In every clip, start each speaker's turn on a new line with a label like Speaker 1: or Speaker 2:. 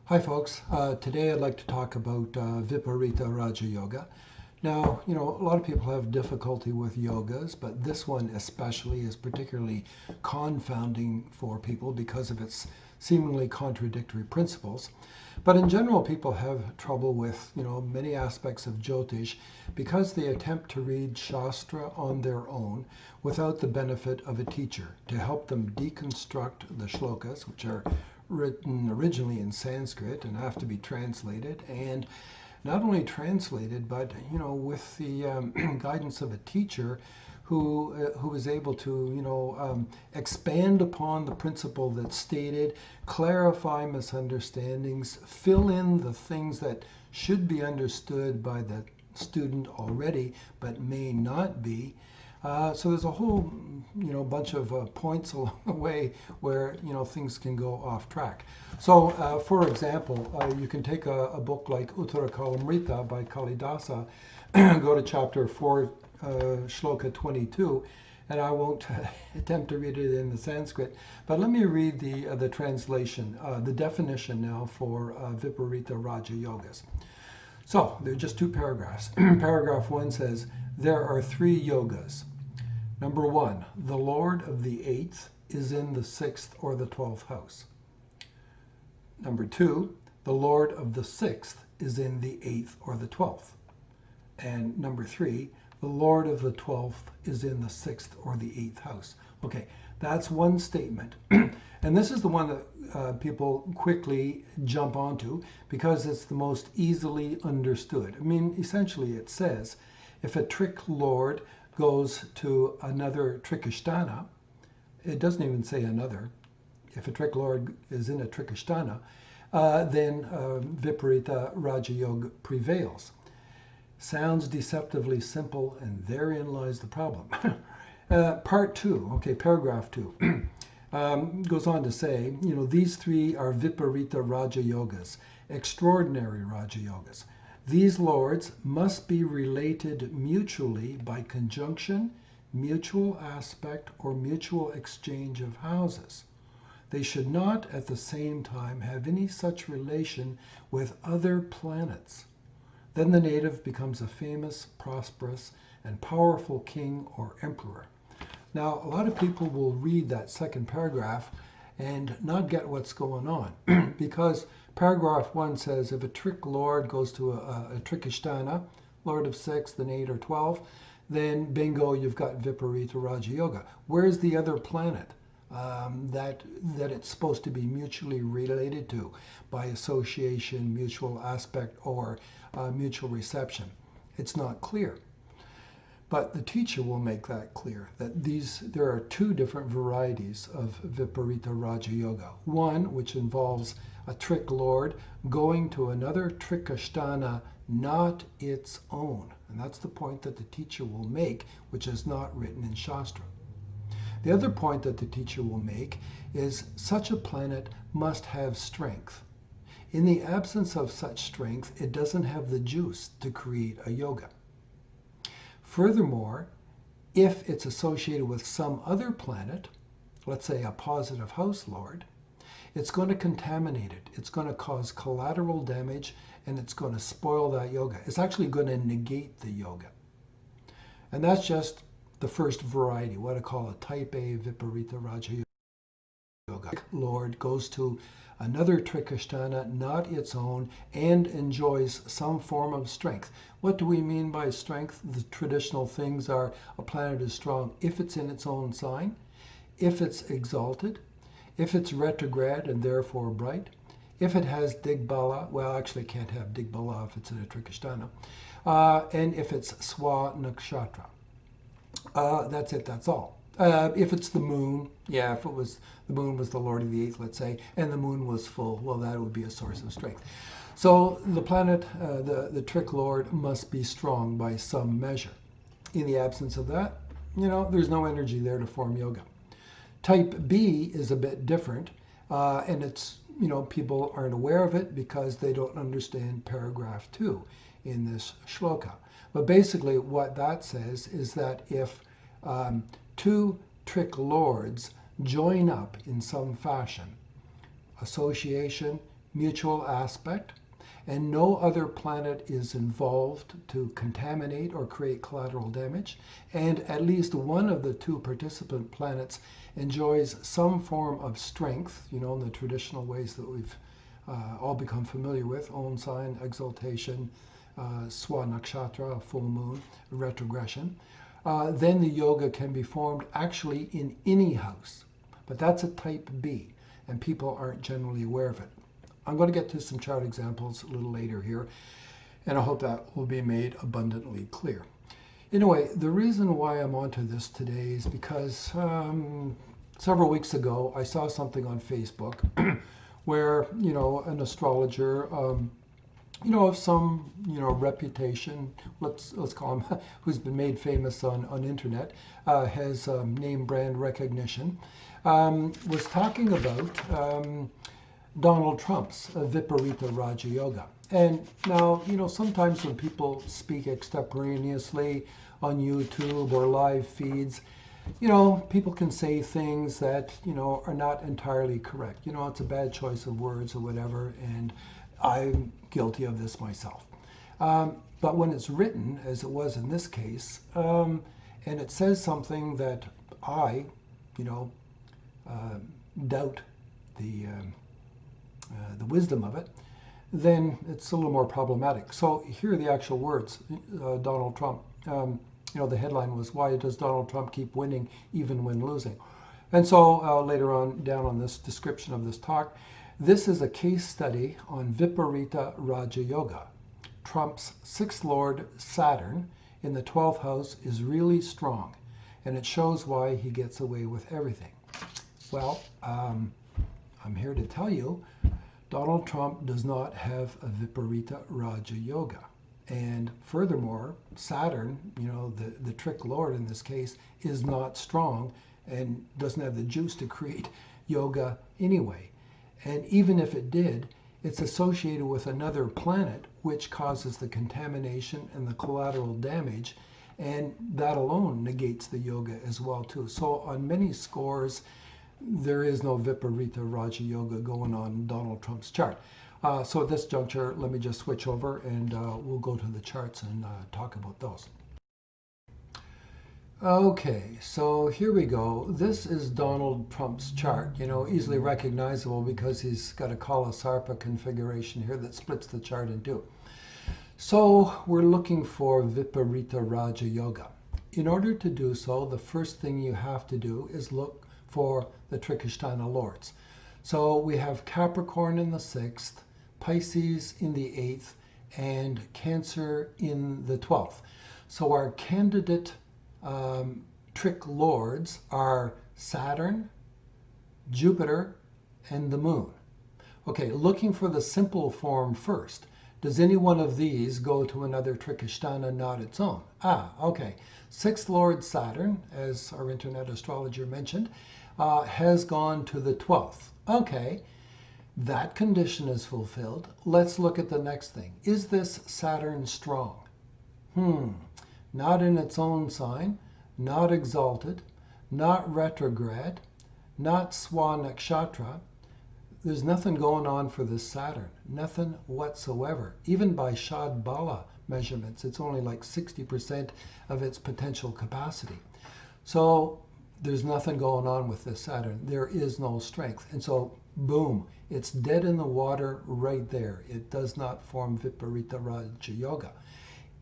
Speaker 1: Hi folks, today I'd like to talk about Viparita Raja Yoga. Now, a lot of people have difficulty with yogas, but this one especially is particularly confounding for people because of its seemingly contradictory principles. But in general, people have trouble with, many aspects of Jyotish because they attempt to read shastra on their own without the benefit of a teacher to help them deconstruct the shlokas, which are written originally in Sanskrit and have to be translated, and not only translated, but with the guidance of a teacher who is able to expand upon the principle that's stated, clarify misunderstandings, fill in the things that should be understood by the student already, but may not be. So there's a whole, bunch of points along the way where, things can go off track. So, for example, you can take a book like Uttara Kalamrita by Kalidasa, go to chapter 4, shloka 22, and I won't attempt to read it in the Sanskrit, but let me read the translation, the definition now for Viparita Raja Yogas. So, there are just two paragraphs. Paragraph 1 says, there are three yogas. Number 1, the Lord of the 8th is in the 6th or the 12th house. Number 2, the Lord of the 6th is in the 8th or the 12th. And number 3, the Lord of the 12th is in the 6th or the 8th house. Okay, that's one statement. And this is the one that people quickly jump onto because it's the most easily understood. I mean, essentially it says, if a trick lord goes to another trikashtana, it doesn't even say another. If a trick lord is in a trikashtana, then Viparita Raja Yoga prevails. Sounds deceptively simple, and therein lies the problem. Part 2, okay, paragraph 2, goes on to say, these three are Viparita Raja Yogas, extraordinary Raja Yogas. These lords must be related mutually by conjunction, mutual aspect, or mutual exchange of houses. They should not at the same time have any such relation with other planets. Then the native becomes a famous, prosperous, and powerful king or emperor. Now, a lot of people will read that second paragraph and not get what's going on because paragraph 1 says if a trick lord goes to a trikashtana, lord of 6th and 8 or 12, then bingo, you've got Viparita Raja Yoga. Where's the other planet that it's supposed to be mutually related to by association, mutual aspect, or mutual reception? It's not clear. But the teacher will make that clear, that there are two different varieties of Viparita Raja Yoga. One, which involves a trick lord going to another trikashtana, not its own. And that's the point that the teacher will make, which is not written in Shastra. The other point that the teacher will make is such a planet must have strength. In the absence of such strength, it doesn't have the juice to create a yoga. Furthermore, if it's associated with some other planet, let's say a positive house lord, it's going to contaminate it. It's going to cause collateral damage, and it's going to spoil that yoga. It's actually going to negate the yoga. And that's just the first variety, what I call a type A Viparita Raja Yoga. Lord goes to another trikashtana, not its own, and enjoys some form of strength. What do we mean by strength? The traditional things are a planet is strong if it's in its own sign, if it's exalted, if it's retrograde and therefore bright, if it has digbala, well, actually it can't have digbala if it's in a trikashtana, and if it's swa nakshatra. That's it, that's all. If it's the moon, yeah, if the moon was the Lord of the 8th, let's say, and the moon was full, well, that would be a source of strength. So the planet, the trick lord, must be strong by some measure. In the absence of that, there's no energy there to form yoga. Type B is a bit different, and it's, people aren't aware of it because they don't understand paragraph 2 in this shloka. But basically what that says is that if two trick lords join up in some fashion, association, mutual aspect, and no other planet is involved to contaminate or create collateral damage, and at least one of the two participant planets enjoys some form of strength, in the traditional ways that we've all become familiar with: own sign, exaltation, swa nakshatra, full moon, retrogression. Then the yoga can be formed actually in any house, but that's a type B, and people aren't generally aware of it. I'm going to get to some chart examples a little later here, and I hope that will be made abundantly clear. Anyway, the reason why I'm onto this today is because several weeks ago I saw something on Facebook where, an astrologer, of some, reputation, let's call him, who's been made famous on internet, has name brand recognition, was talking about Donald Trump's Viparita Raja Yoga. And now, sometimes when people speak extemporaneously on YouTube or live feeds, people can say things that, are not entirely correct. It's a bad choice of words or whatever, and I'm guilty of this myself. But when it's written, as it was in this case, and it says something that I, doubt the wisdom of it, then it's a little more problematic. So here are the actual words. Donald Trump, the headline was, "Why does Donald Trump keep winning even when losing?" And so later on, down on this description of this talk, this is a case study on Viparita Raja Yoga. Trump's sixth lord, Saturn, in the 12th house is really strong, and it shows why he gets away with everything. Well, I'm here to tell you, Donald Trump does not have a Viparita Raja Yoga. And furthermore, Saturn, the trick lord in this case, is not strong and doesn't have the juice to create yoga anyway. And even if it did, it's associated with another planet, which causes the contamination and the collateral damage, and that alone negates the yoga as well too. So on many scores, there is no Viparita Raja Yoga going on in Donald Trump's chart. So at this juncture, let me just switch over and we'll go to the charts and talk about those. Okay, so here we go. This is Donald Trump's chart, easily recognizable because he's got a Kala Sarpa configuration here that splits the chart in two. So we're looking for Viparita Raja Yoga. In order to do so, the first thing you have to do is look for the Trikashtana lords. So we have Capricorn in the 6th, Pisces in the 8th, and Cancer in the 12th. So our candidate trick lords are Saturn, Jupiter, and the Moon. Okay, looking for the simple form first. Does any one of these go to another Trikashtana, not its own? Okay. 6th Lord Saturn, as our internet astrologer mentioned, has gone to the 12th. Okay, that condition is fulfilled. Let's look at the next thing. Is this Saturn strong? Not in its own sign, not exalted, not retrograde, not swa nakshatra. There's nothing going on for this Saturn, nothing whatsoever. Even by Shad Bala measurements, it's only like 60% of its potential capacity. So there's nothing going on with this Saturn. There is no strength. And so, boom, it's dead in the water right there. It does not form Viparita Raja Yoga.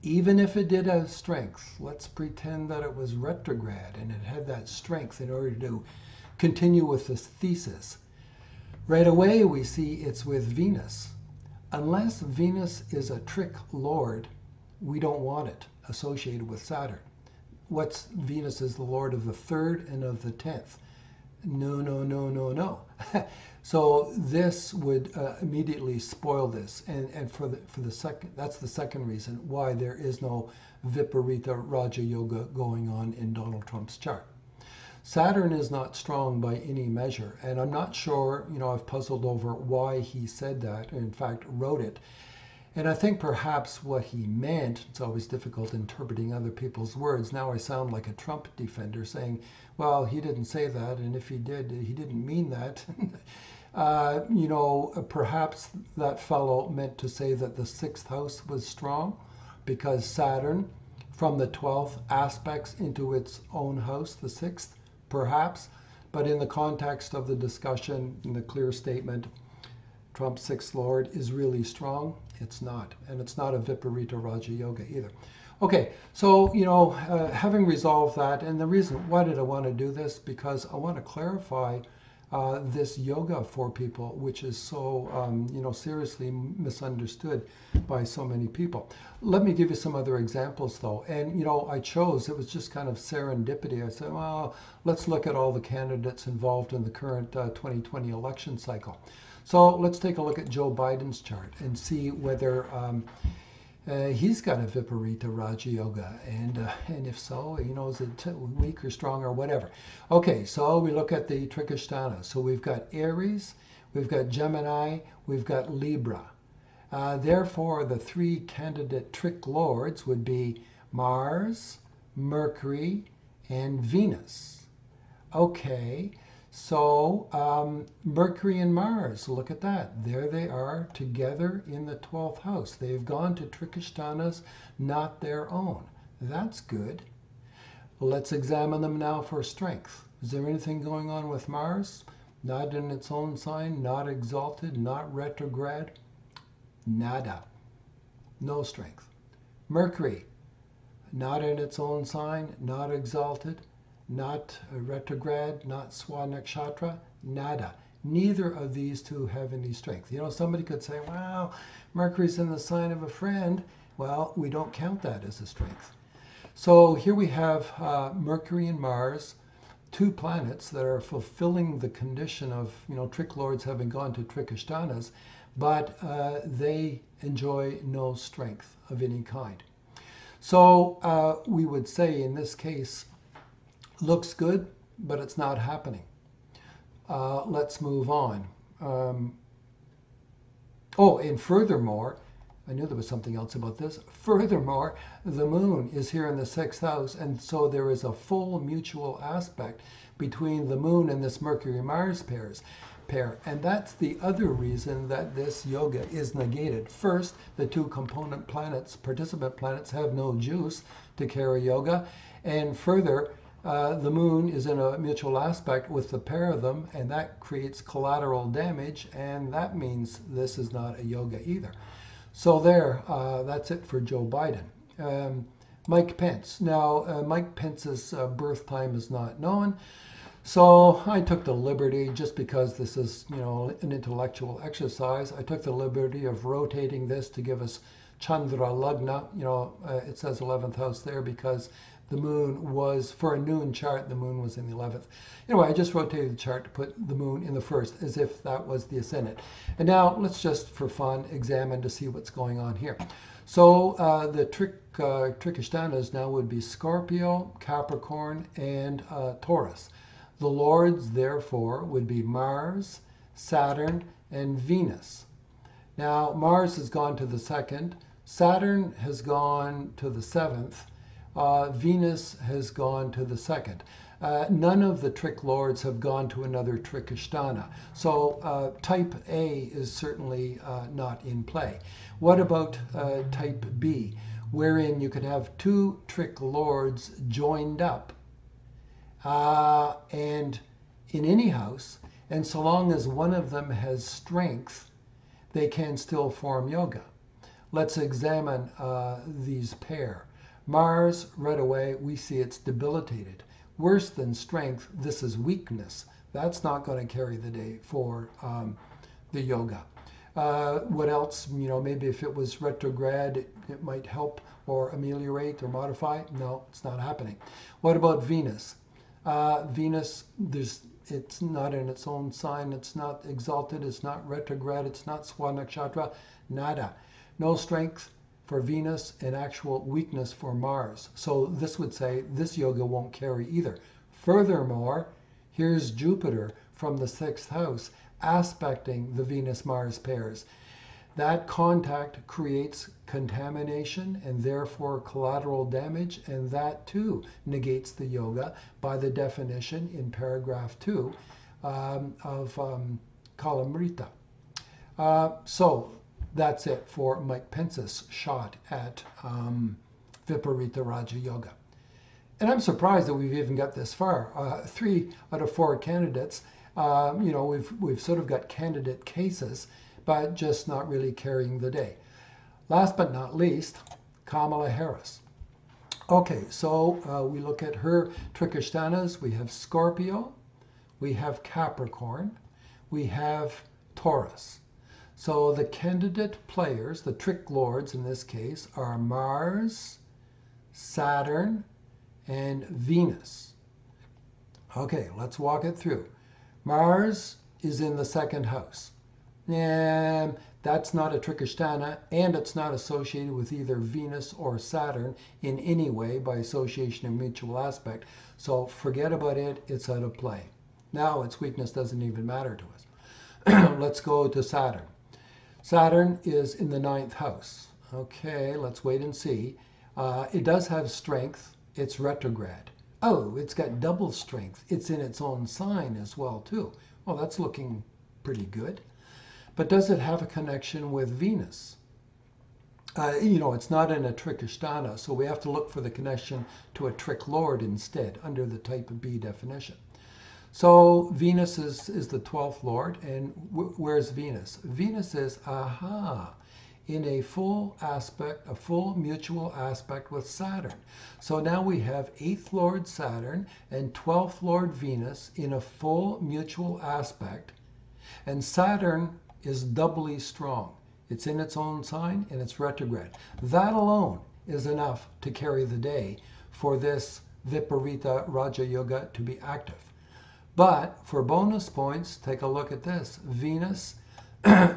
Speaker 1: Even if it did have strength, let's pretend that it was retrograde and it had that strength in order to continue with this thesis. Right away, we see it's with Venus. Unless Venus is a trick lord, we don't want it associated with Saturn. Venus is the lord of the 3rd and of the 10th. No. So this would immediately spoil this. And for the second, that's the second reason why there is no Viparita Raja Yoga going on in Donald Trump's chart. Saturn is not strong by any measure, and I'm not sure, I've puzzled over why he said that, in fact wrote it. And I think perhaps what he meant, it's always difficult interpreting other people's words. Now I sound like a Trump defender saying, well, he didn't say that, and if he did, he didn't mean that. Perhaps that fellow meant to say that the sixth house was strong because Saturn from the 12th aspects into its own house, the sixth, perhaps. But in the context of the discussion, in the clear statement, Trump's sixth lord is really strong. It's not. And it's not a Viparita Raja Yoga either. Okay, so, having resolved that, and the reason, why did I want to do this? Because I want to clarify this yoga for people, which is so, seriously misunderstood by so many people. Let me give you some other examples, though. And, I chose, it was just kind of serendipity. I said, well, let's look at all the candidates involved in the current 2020 election cycle. So let's take a look at Joe Biden's chart and see whether he's got a Viparita Raja Yoga, and if so, is it weak or strong or whatever. Okay, so we look at the Trikashtana. So we've got Aries, we've got Gemini, we've got Libra. Therefore, the three candidate trick lords would be Mars, Mercury, and Venus. Okay, so Mercury and Mars, look at that. There they are together in the 12th house. They've gone to Trikashtanas, not their own. That's good. Let's examine them now for strength. Is there anything going on with Mars? Not in its own sign, not exalted, not retrograde. Nada. No strength. Mercury, not in its own sign, not exalted, not retrograde, not Swanakshatra, nada. Neither of these two have any strength. Somebody could say, well, Mercury's in the sign of a friend. Well, we don't count that as a strength. So here we have Mercury and Mars, two planets that are fulfilling the condition of, trick lords having gone to Trikashtanas, but they enjoy no strength of any kind. So we would say in this case, looks good, but it's not happening. Let's move on. And furthermore, I knew there was something else about this. Furthermore, the moon is here in the sixth house, and so there is a full mutual aspect between the moon and this Mercury-Mars pair. And that's the other reason that this yoga is negated. First, the two component planets, participant planets, have no juice to carry yoga. And further, the moon is in a mutual aspect with the pair of them, and that creates collateral damage, and that means this is not a yoga either. So that's it for Joe Biden. Mike Pence. Now, Mike Pence's birth time is not known, so I took the liberty, just because this is, an intellectual exercise, I took the liberty of rotating this to give us Chandra Lagna. It says 11th house there because the moon was, for a noon chart, the moon was in the 11th. Anyway, I just rotated the chart to put the moon in the first, as if that was the ascendant. And now let's just, for fun, examine to see what's going on here. So the Trikashtanas now would be Scorpio, Capricorn, and Taurus. The lords, therefore, would be Mars, Saturn, and Venus. Now, Mars has gone to the second, Saturn has gone to the seventh, Venus has gone to the second. None of the trick lords have gone to another Trikashtana. So type A is certainly not in play. What about type B, wherein you could have two trick lords joined up and in any house, and so long as one of them has strength, they can still form yoga. Let's examine these pair. Mars, right away, we see it's debilitated. Worse than strength, this is weakness. That's not going to carry the day for the yoga. What else? Maybe if it was retrograde, it might help or ameliorate or modify. No, it's not happening. What about Venus? Venus, it's not in its own sign. It's not exalted. It's not retrograde. It's not Swanakshatra. Nada. No strength for Venus and actual weakness for Mars. So this would say this yoga won't carry either. Furthermore, here's Jupiter from the sixth house aspecting the Venus-Mars pairs. That contact creates contamination and therefore collateral damage, and that too negates the yoga by the definition in paragraph 2 of Kalamrita. So that's it for Mike Pence's shot at Viparita Raja Yoga. And I'm surprised that we've even got this far. 3 out of 4 candidates, we've sort of got candidate cases, but just not really carrying the day. Last but not least, Kamala Harris. Okay, so we look at her Trikashtanas. We have Scorpio, we have Capricorn, we have Taurus. So the candidate players, the trick lords in this case, are Mars, Saturn, and Venus. Okay, let's walk it through. Mars is in the 2nd house. And that's not a Trikashtana, and it's not associated with either Venus or Saturn in any way by association or mutual aspect. So forget about it, it's out of play. Now its weakness doesn't even matter to us. Let's go to Saturn. Saturn is in the 9th house. Okay, let's wait and see. It does have strength. It's retrograde. Oh, it's got double strength. It's in its own sign as well, too. Well, that's looking pretty good. But does it have a connection with Venus? It's not in a Trikashtana, so we have to look for the connection to a trick lord instead, under the type B definition. So Venus is the 12th lord, and where's Venus? Venus is, in a full aspect, a full mutual aspect with Saturn. So now we have 8th lord Saturn and 12th lord Venus in a full mutual aspect, and Saturn is doubly strong. It's in its own sign and it's retrograde. That alone is enough to carry the day for this Viparita Raja Yoga to be active. But for bonus points, take a look at this. Venus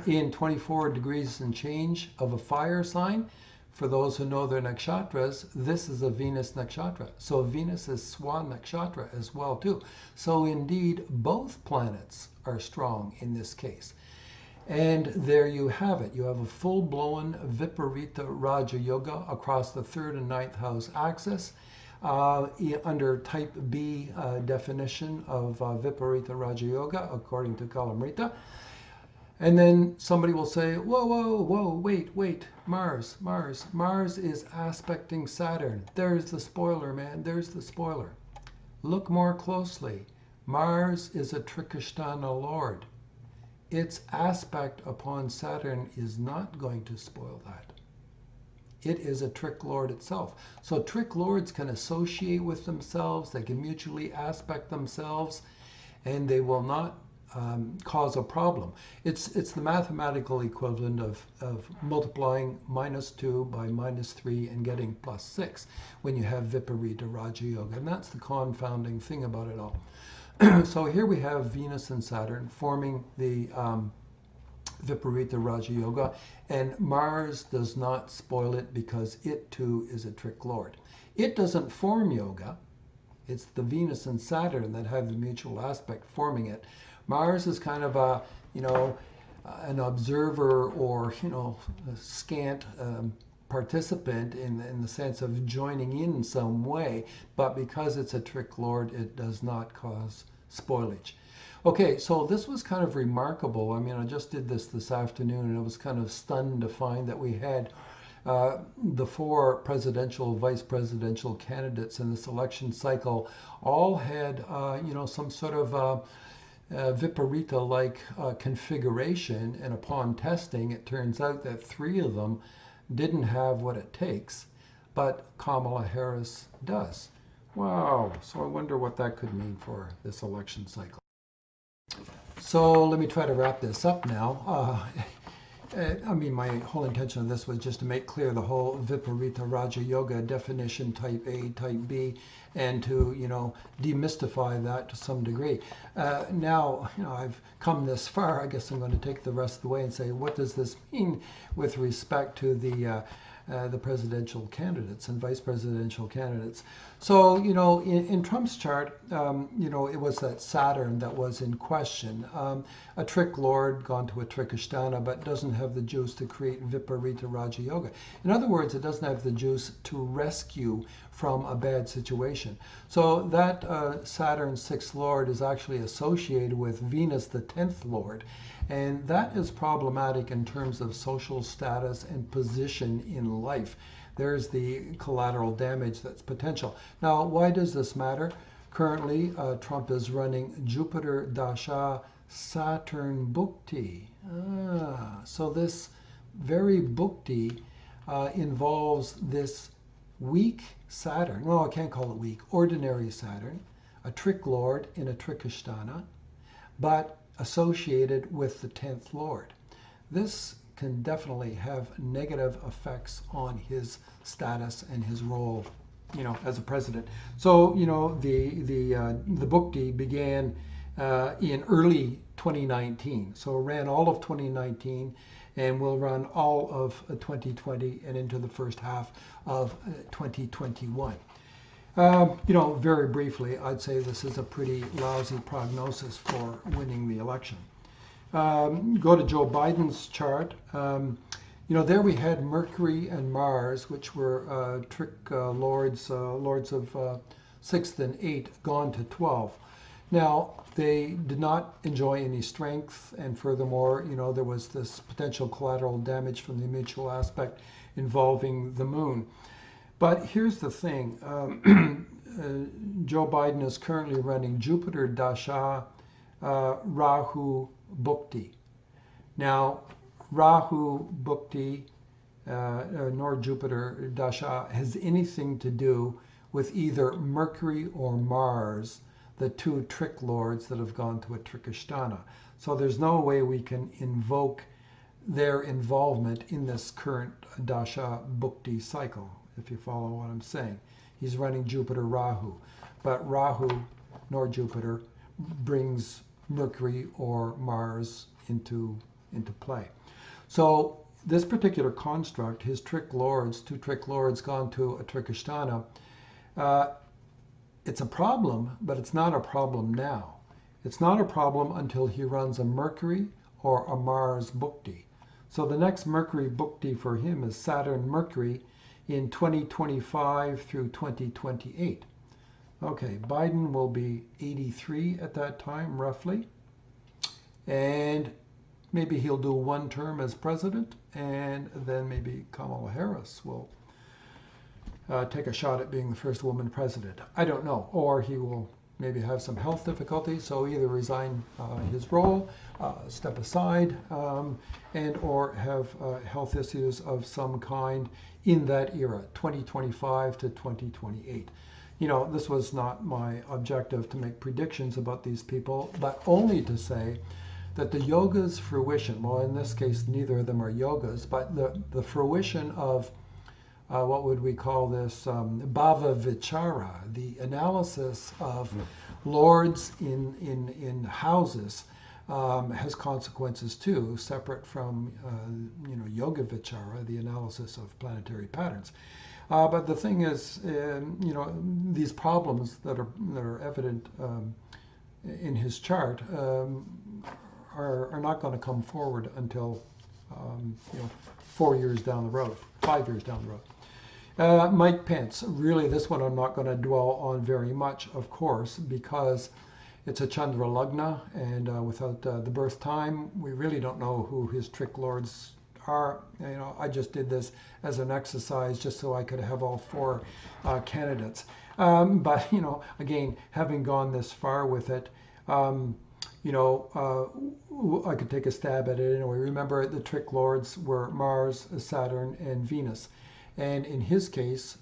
Speaker 1: in 24 degrees and change of a fire sign. For those who know their nakshatras, this is a Venus nakshatra. So Venus is Swan nakshatra as well too. So indeed, both planets are strong in this case. And there you have it. You have a full-blown Viparita Raja Yoga across the 3rd and 9th house axis under type B definition of Viparita Raja Yoga according to Kalamrita. And then somebody will say, whoa, wait, Mars is aspecting Saturn. There's the spoiler, man, there's the spoiler. Look more closely. Mars is a Trikashtana lord. Its aspect upon Saturn is not going to spoil that. It is a trick lord itself. So trick lords can associate with themselves, they can mutually aspect themselves, and they will not cause a problem. It's the mathematical equivalent of multiplying -2 by -3 and getting +6 when you have Viparita Raja Yoga. And that's the confounding thing about it all. So here we have Venus and Saturn forming the Viparita Raja Yoga, and Mars does not spoil it because it too is a trick lord. It doesn't form yoga. It's the Venus and Saturn that have the mutual aspect forming it. Mars is kind of a, an observer or, a scant participant in the sense of joining in some way, but because it's a trick lord, it does not cause spoilage. Okay, so this was kind of remarkable. I mean, I just did this afternoon, and I was kind of stunned to find that we had the 4 presidential, vice presidential candidates in this election cycle all had, some sort of Viparita-like configuration, and upon testing, it turns out that 3 of them didn't have what it takes, but Kamala Harris does. Wow, so I wonder what that could mean for this election cycle. So let me try to wrap this up now. My whole intention of this was just to make clear the whole Viparita Raja Yoga definition, type A, type B, and to, demystify that to some degree. Now, I've come this far. I guess I'm going to take the rest of the way and say, what does this mean with respect to the the presidential candidates and vice presidential candidates. So, in Trump's chart, it was that Saturn that was in question. A trick lord gone to a trickisthana, but doesn't have the juice to create Viparita Raja Yoga. In other words, it doesn't have the juice to rescue from a bad situation. So that Saturn 6th lord is actually associated with Venus, the 10th lord. And that is problematic in terms of social status and position in life. There's the collateral damage that's potential. Now, why does this matter? Currently, Trump is running Jupiter Dasha Saturn Bhukti. So this very Bhukti involves this weak Saturn. Well, I can't call it weak. Ordinary Saturn, a trick lord in a trickisthana, but associated with the 10th lord. This can definitely have negative effects on his status and his role, as a president. So, the Bhukti began in early 2019. So ran all of 2019 and will run all of 2020 and into the first half of 2021. Very briefly, I'd say this is a pretty lousy prognosis for winning the election. Go to Joe Biden's chart. There we had Mercury and Mars, which were trick lords of 6th and 8th, gone to 12. Now, they did not enjoy any strength, and furthermore, there was this potential collateral damage from the mutual aspect involving the moon. But here's the thing. Joe Biden is currently running Jupiter Dasha Rahu Bhukti. Now, Rahu Bhukti nor Jupiter Dasha has anything to do with either Mercury or Mars, the two trick lords that have gone to a trickisthana. So there's no way we can invoke their involvement in this current Dasha Bhukti cycle, if you follow what I'm saying. He's running Jupiter Rahu, but Rahu nor Jupiter brings Mercury or Mars into play. So this particular construct, his trick lords, two trick lords gone to a trickisthana, it's a problem, but it's not a problem now. It's not a problem until he runs a Mercury or a Mars Bhukti. So the next Mercury Bhukti for him is Saturn Mercury in 2025 through 2028. Okay, Biden will be 83 at that time, roughly. And maybe he'll do one term as president, and then maybe Kamala Harris will take a shot at being the first woman president. I don't know. Or he will maybe have some health difficulties, so either resign his role, step aside, and or have health issues of some kind in that era, 2025 to 2028. This was not my objective to make predictions about these people, but only to say that the yoga's fruition, well, in this case, neither of them are yogas, but the fruition of what would we call this, bhava vichara, the analysis of lords in houses, has consequences too, separate from yoga vichara, the analysis of planetary patterns. But the thing is, these problems that are evident in his chart are not going to come forward until 4 years down the road, 5 years down the road. Mike Pence, really this one I'm not going to dwell on very much, of course, because it's a Chandra Lagna, and without the birth time, we really don't know who his trick lords are. I just did this as an exercise just so I could have all four candidates. But, again, having gone this far with it, I could take a stab at it anyway. Remember, the trick lords were Mars, Saturn, and Venus. And in his case,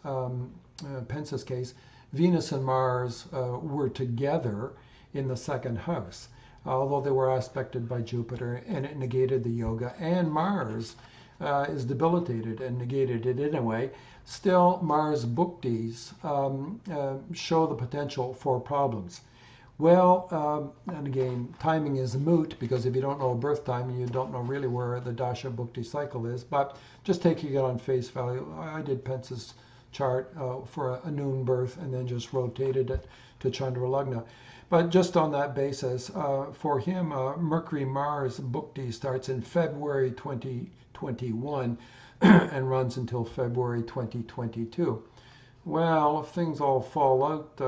Speaker 1: Pence's case, Venus and Mars were together in the second house, although they were aspected by Jupiter, and it negated the yoga. And Mars is debilitated and negated it anyway. Still, Mars Bhuktis show the potential for problems. Well, and again, timing is moot because if you don't know birth time, you don't know really where the Dasha Bhukti cycle is. But just taking it on face value, I did Pence's chart for a noon birth and then just rotated it to Chandra Lagna. But just on that basis, for him, Mercury-Mars Bhukti starts in February 2021 and runs until February 2022. Well, if things all fall out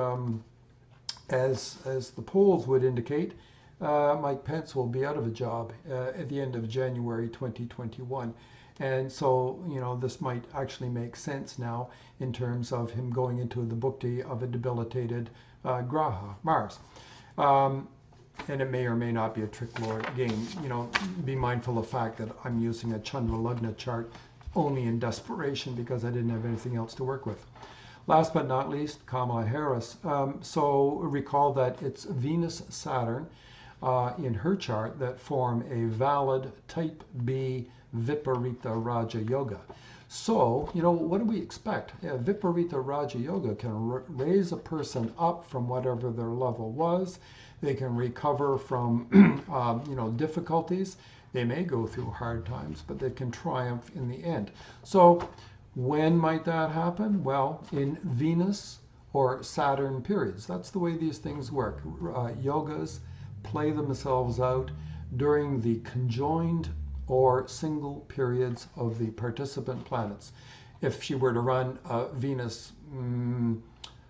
Speaker 1: as the polls would indicate, Mike Pence will be out of a job at the end of January 2021. And so, this might actually make sense now in terms of him going into the bhukti of a debilitated Graha, Mars. And it may or may not be a trick lord. Again, be mindful of the fact that I'm using a Chandra Lagna chart only in desperation because I didn't have anything else to work with. Last but not least, Kamala Harris. So recall that it's Venus-Saturn in her chart that form a valid type B Viparita Raja Yoga. So, what do we expect? Viparita Raja Yoga can raise a person up from whatever their level was. They can recover from, difficulties. They may go through hard times, but they can triumph in the end. So, when might that happen? Well, in Venus or Saturn periods. That's the way these things work. Yogas play themselves out during the conjoined or single periods of the participant planets. If she were to run Venus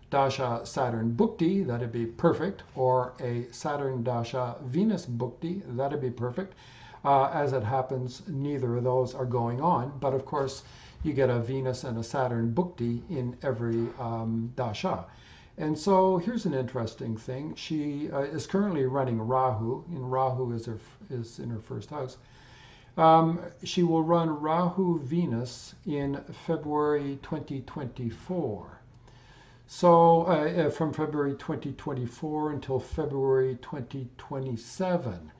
Speaker 1: Dasha Saturn Bhukti, that'd be perfect, or a Saturn Dasha Venus Bhukti, that'd be perfect. As it happens, neither of those are going on, but of course, you get a Venus and a Saturn Bhukti in every Dasha. And so here's an interesting thing. She is currently running Rahu, and Rahu is in her first house. She will run Rahu Venus in February 2024. So from February 2024 until February 2027.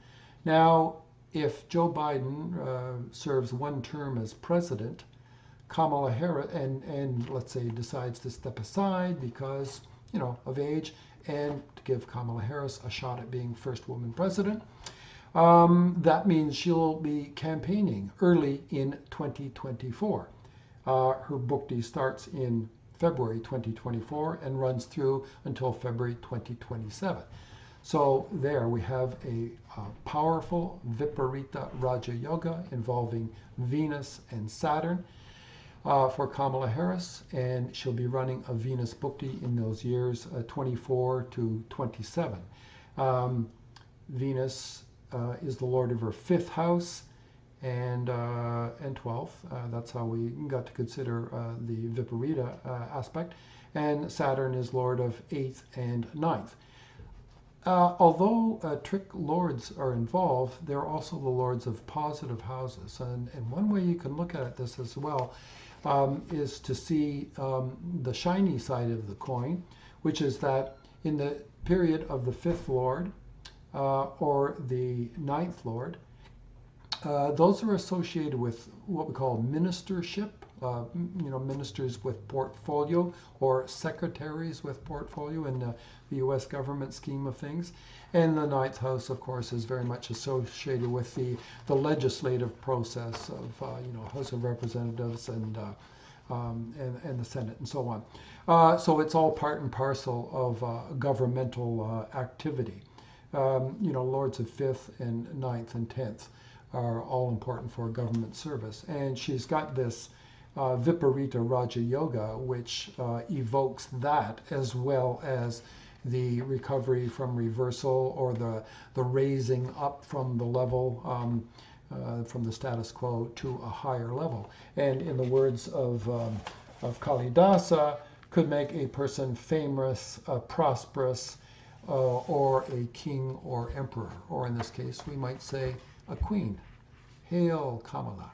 Speaker 1: Now, if Joe Biden serves one term as president, Kamala Harris, and let's say decides to step aside because, of age, and to give Kamala Harris a shot at being first woman president, that means she'll be campaigning early in 2024. Her bhukti starts in February 2024 and runs through until February 2027. So there we have a powerful Viparita Raja Yoga involving Venus and Saturn for Kamala Harris, and she'll be running a Venus bhukti in those years 24 to 27. Venus is the lord of her fifth house and 12th. That's how we got to consider the Viparita aspect. And Saturn is lord of 8th and 9th. Although trick lords are involved, they're also the lords of positive houses. And one way you can look at this as well is to see the shiny side of the coin, which is that in the period of the fifth lord or the ninth lord, those are associated with what we call ministership, ministers with portfolio or secretaries with portfolio in the U.S. government scheme of things. And the ninth house, of course, is very much associated with the legislative process of, House of Representatives and the Senate and so on. So it's all part and parcel of governmental activity. Lords of 5th and 9th and 10th are all important for government service. And she's got this Viparita Raja Yoga, which evokes that, as well as the recovery from reversal or the raising up from the level, from the status quo to a higher level. And in the words of Kalidasa, could make a person famous, prosperous, or a king or emperor, or in this case, we might say a queen. Hail Kamala.